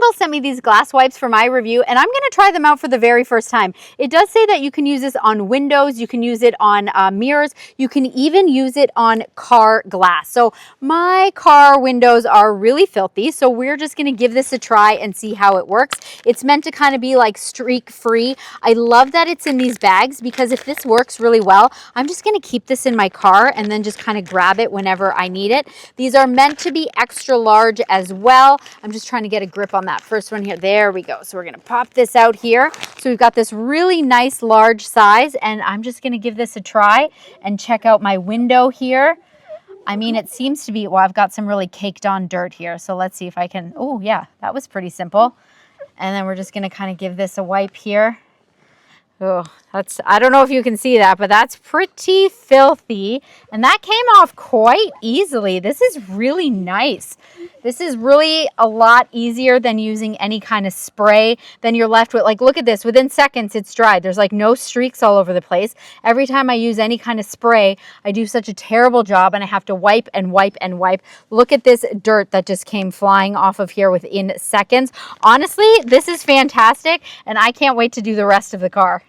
Campbell sent me these glass wipes for my review, and I'm going to try them out for the very first time. It does say that you can use this on windows, you can use it on mirrors, you can even use it on car glass. So my car windows are really filthy, so we're just going to give this a try and see how it works. It's meant to kind of be like streak free. I love that it's in these bags, because if this works really well, I'm just going to keep this in my car and then just kind of grab it whenever I need it. These are meant to be extra large as well. I'm just trying to get a grip on that first one here. There we go. So we're going to pop this out here. So we've got this really nice large size, and I'm just going to give this a try and check out my window here. I mean, it seems to be, well, I've got some really caked on dirt here. So let's see if I can, oh yeah, that was pretty simple. And then we're just going to kind of give this a wipe here. Oh, that's, I don't know if you can see that, but that's pretty filthy. And that came off quite easily. This is really nice. This is really a lot easier than using any kind of spray. Then you're left with, like, look at this. Within seconds, it's dried. There's like no streaks all over the place. Every time I use any kind of spray, I do such a terrible job, and I have to wipe and wipe and wipe. Look at this dirt that just came flying off of here within seconds. Honestly, this is fantastic, and I can't wait to do the rest of the car.